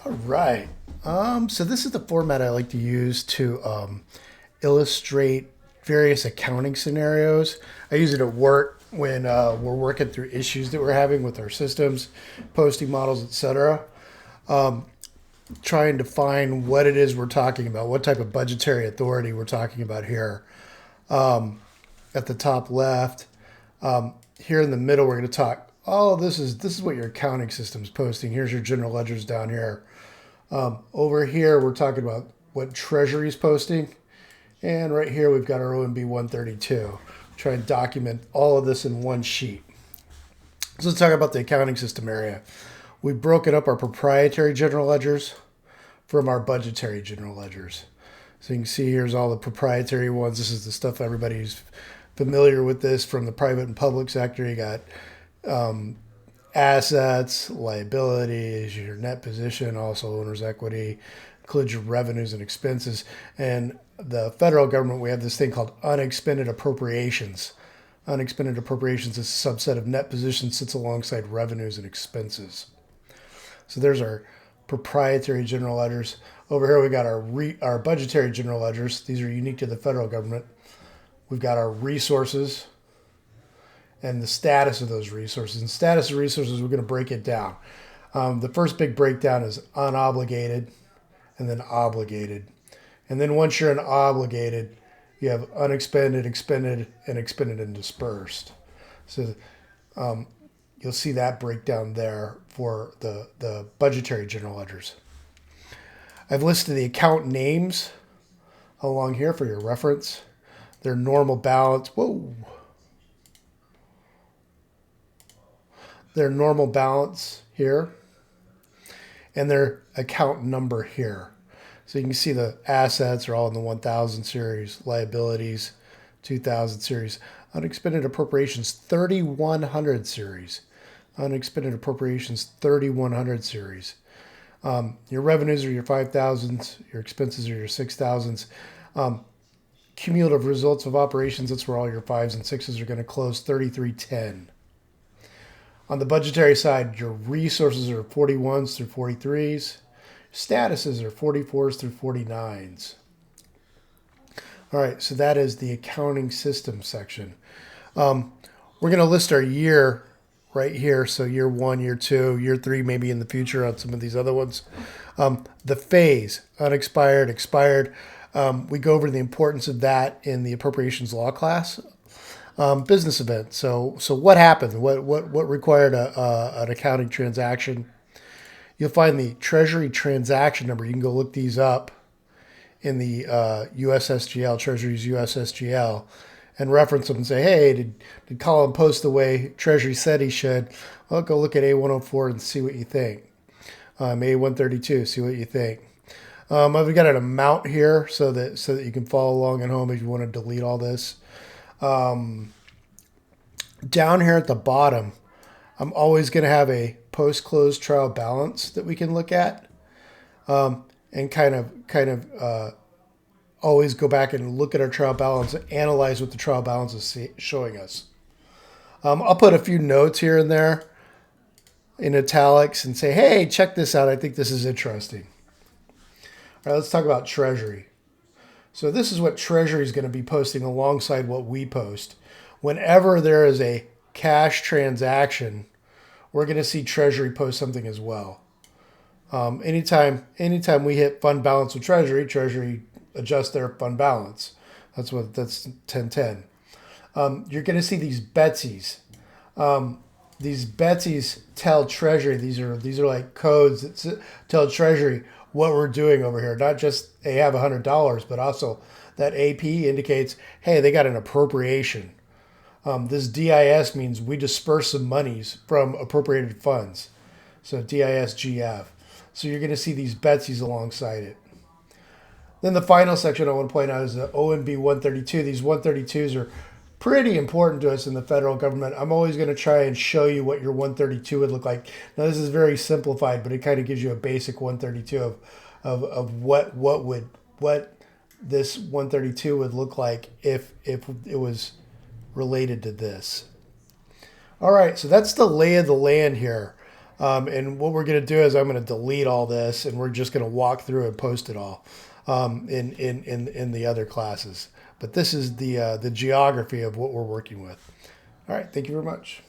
All right. So this is the format I like to use to illustrate various accounting scenarios. I use it at work when we're working through issues that we're having with our systems, posting models, etc. Trying to find what it is we're talking about, what type of budgetary authority we're talking about here. At the top left, here in the middle, we're going to talk. Oh, this is what your accounting system's posting. Here's your general ledgers down here. Over here, we're talking about what Treasury's posting. And right here, we've got our OMB 132. Try and document all of this in one sheet. So let's talk about the accounting system area. We've broken up our proprietary general ledgers from our budgetary general ledgers. So you can see here's all the proprietary ones. This is the stuff everybody's familiar with this from the private and public sector. You got assets, liabilities, your net position, also owner's equity, includes your revenues and expenses. And the federal government, we have this thing called unexpended appropriations. Unexpended appropriations is a subset of net position, sits alongside revenues and expenses. So there's our proprietary general ledgers. Over here we got our budgetary general ledgers. These are unique to the federal government. We've got our resources and the status of those resources. And status of resources, we're going to break it down. The first big breakdown is unobligated and then obligated. And then once you're in obligated, you have unexpended, expended, and expended and dispersed. So you'll see that breakdown there for the budgetary general ledgers. I've listed the account names along here for your reference. Their normal balance. Whoa. Their normal balance here. And their account number here. So you can see the assets are all in the 1000 series, liabilities, 2000 series, unexpended appropriations, 3100 series, unexpended appropriations, 3100 series. Your revenues are your 5000s, your expenses are your 6000s. Cumulative results of operations, that's where all your 5s and 6s are going to close, 3310. On the budgetary side, your resources are 41s through 43s. Statuses are 44s through 49s. All right, so that is the accounting system section. We're going to list our year right here. So year 1, year 2, year 3, maybe in the future on some of these other ones. The phase, unexpired, expired. We go over the importance of that in the appropriations law class. Business event. So what happened? What required an accounting transaction? You'll find the Treasury transaction number. You can go look these up in the USSGL, Treasury's USSGL, and reference them and say, hey, did Colin post the way Treasury said he should? Well, go look at A104 and see what you think. A132, see what you think. I've got an amount here so that you can follow along at home if you want to delete all this. Down here at the bottom, I'm always going to have a post-close trial balance that we can look at, and kind of always go back and look at our trial balance and analyze what the trial balance is showing us. I'll put a few notes here and there in italics and say, hey, check this out. I think this is interesting. All right, let's talk about Treasury. So this is what Treasury is going to be posting alongside what we post. Whenever there is a cash transaction, we're going to see Treasury post something as well. Anytime we hit fund balance with Treasury, Treasury adjusts their fund balance. That's 1010. You're going to see these Betsies. These Betsies tell Treasury, these are like codes that tell Treasury what we're doing over here. Not just they have $100, but also that AP indicates, hey, they got an appropriation. This DIS means we disperse some monies from appropriated funds. So DISGF. So you're going to see these Betsies alongside it. Then the final section I want to point out is the OMB 132. These 132s are pretty important to us in the federal government. I'm always going to try and show you what your 132 would look like. Now this is very simplified, but it kind of gives you a basic 132 of what this 132 would look like if it was related to this. All right, so that's the lay of the land here. And what we're going to do is I'm going to delete all this, and we're just going to walk through and post it all in the other classes. But this is the geography of what we're working with. All right, thank you very much.